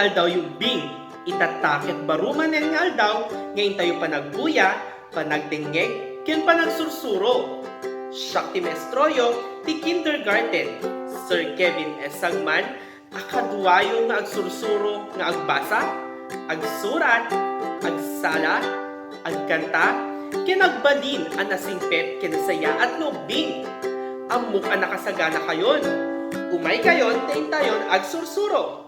aldaw yung bing. Itatakit baruman ng aldaw, ngayon tayo panagbuya, panagdengeg, ken panagsursuro. Siya ti Mestroyo, ti kindergarten. Sir Kevin S. Sagman, akaduwayo nga agsursuro nga agbasa, agsurat, agsala, agkanta, ken agbalin ang nasingpet ken saya at lubing. Amok ang nakasagana kayon. Umay kayon, tain tayon agsursuro.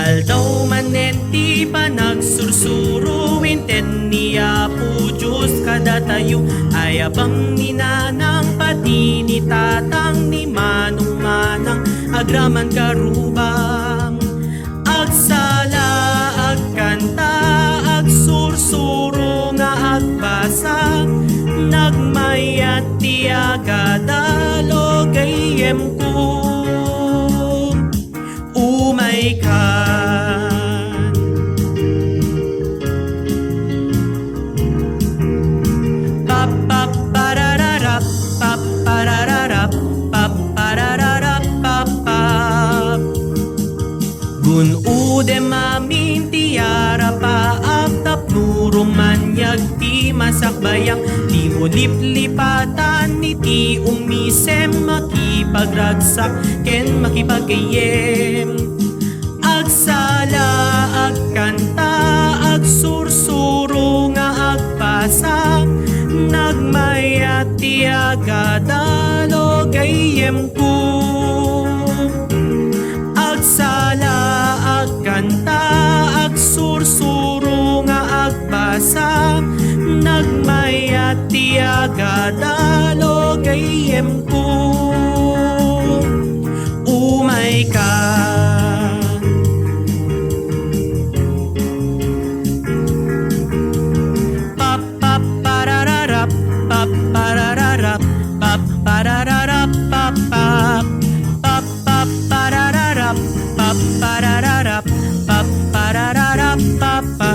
Aldaw manenti pa nagsursuruin ten niya po Diyos kada tayo ay abang ninanang pati ni tatang ni manong manang agraman karubang agsala agkanta agsursuro nga agbasa nagmayat ti agadalo gayem ko umay ka paparararap paparararap paparararap papap gunude mamin tiara pa agtap nurumanyag ti masakbayang ti mulip-lipatan ni ti umisem makipagragsak ken makipagayem agsala agkanta agsursuro nga agpasa nagmayat ti agadalo gayem ko agsala agkanta agsursuro nga agbasa nagmayat ti agadalo gayem ko umay ka paparararap paparararap paparararap papap paparararap paparararap paparararap papap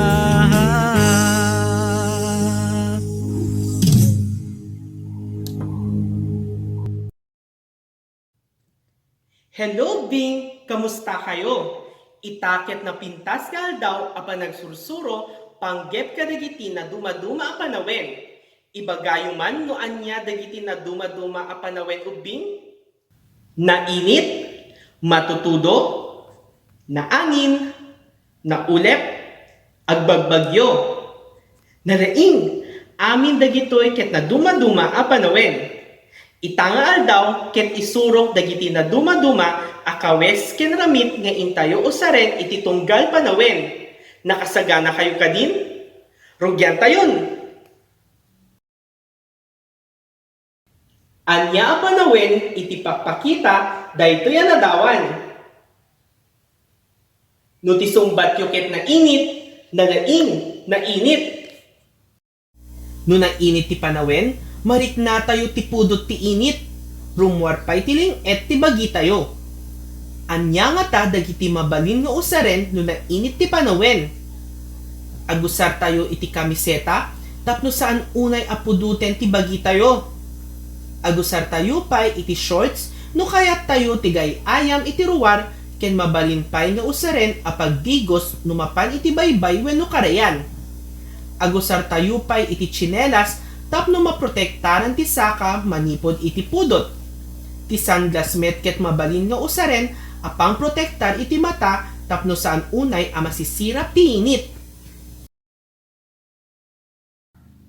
Hello, Bing! Kamusta kayo? Itakit na pintas ka aldaw apan nagsursuro, panggep ka dagiti na dumaduma a panawen. Ibagayo man no anya dagiti na dumaduma a panawen ubing? Nainit, matutudo, naangin, naulep, agbagbagyo. Naraing, amin dagitoy ket na dumaduma a panawen. Itanga aldaw ket isurok dagiti na dumaduma akawes ken ramit nga intayo usaren iti tunggal panawen. Nakasagana kayo kadin? Rugyan tayon. Anya a panawen iti pakpakita daytoy a nadawan. No ti sumbatyo ket na init, nalaing, nainit. No nainit ti panawen, marit na tayo ti pudot ti init, rumwarpay tiling et ti bagi tayo. Anya nga ta dagiti mabalin nga usaren no nainit ti panawen. Agusar tayo iti kamiseta, tapno saan unay apuduten ti bagi tayo. Agusar tayo pay iti shorts, no kayat tayo ti gayayam iti ruwar, ken mabalin pay nga usaren apagdigos no mapan iti baybay wenno karayan. Agusar tayo pay iti tsinelas, tapno maprotektaran ti saka manipod iti pudot. Ti sunglass met ket mabalin nga usaren apang protektar iti mata tapno saan unay a masisira ti init.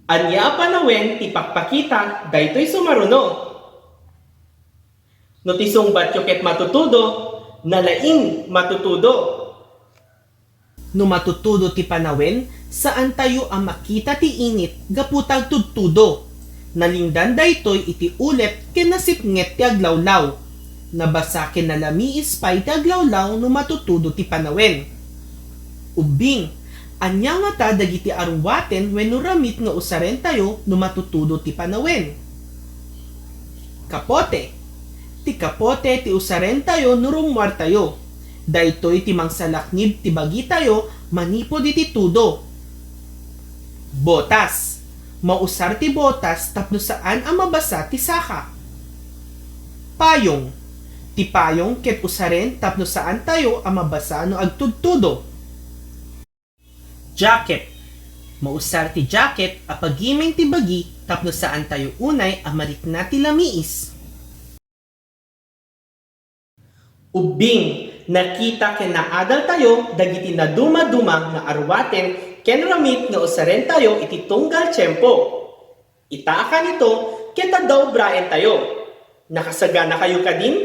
Anya panawen ti pakpakita daytoy sumaruno. No ti sungbatyo ket matutudo, nalaing matutudo. No matutudo ti panawen, saan tayo ang makita ti init gaputag tudtudo. Nalingdan daytoy iti ulep ken nasipnget ti aglawlaw. Nabasa ken nalamiis pay ti aglawlaw no matutudo ti panawen. Ubing, anya nga ta dagiti arwaten wenno ramit nga usaren tayo no matutudo ti panawen. Kapote. Ti kapote ti usaren tayo no rumwar tayo. Daytoy ti mangsalaknib ti bagi tayo manipod iti tudo. Botas. Mausar ti botas tapno saan ang mabasa ti saka. Payong. Ti payong ket usaren tapno saan tayo ang mabasa no agtudtudo. Jacket. Mausar ti jacket apagimeng ti bagi tapno saan tayo unay ang marikna ti lamiis. Ubing. Nakita ken naadal tayo dagiti na duma-duma nga arwaten ken ramit nga usaren tayo iti tunggal tiyempo. Itaakan ito ket daw braen tayo. Nakasagana kayo kadin?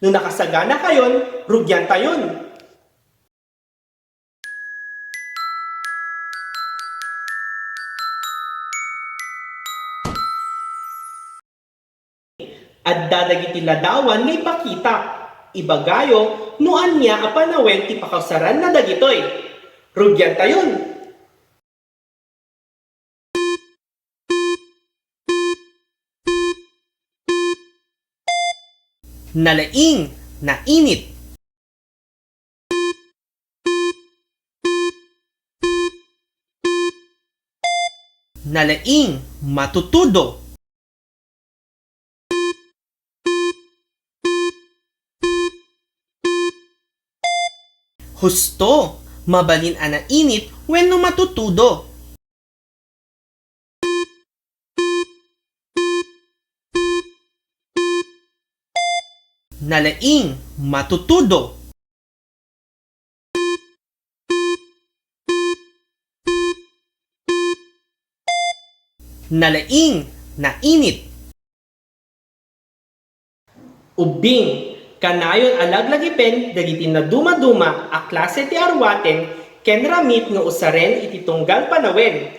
No nakasagana kayon, rugyan tayon. At dadagiti ladawan nga ipakita. Ibagayo, nuan niya apanawen ti pakausaran na dagitoy. Rugyan tayon. Nalaing, nainit. Nalaing, matutudo. Husto, mabalin ana init wenno matutudo. Nalaing, matutudo. Nalaing, nainit. Ubing. Kanayon alaglagi-pen dagiti na duma-duma a klase ti arwaten ken ramit nga usaren iti tunggal panawen.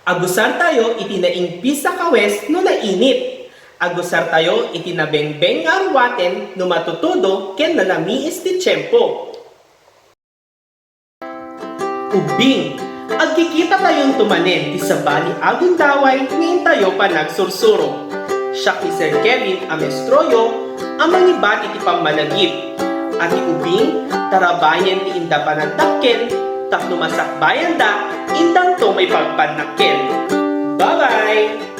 Agusar tayo iti naing pisa kawes no nainit. Agusar tayo iti nabengbeng nga arwaten no matutudo ken nalamiis ti tiyempo. Ubing. Agkikita tayong tumanen ti sabali agong daway ngayon tayo pa nagsursuro. Siya ni Sir Kevin Amestroyo ang mangibat iti pamalagip. At ubing, tarabayan ti inda panagtakkel, tapno masakbayan da, indang to may pagpanakkel. Bye-bye!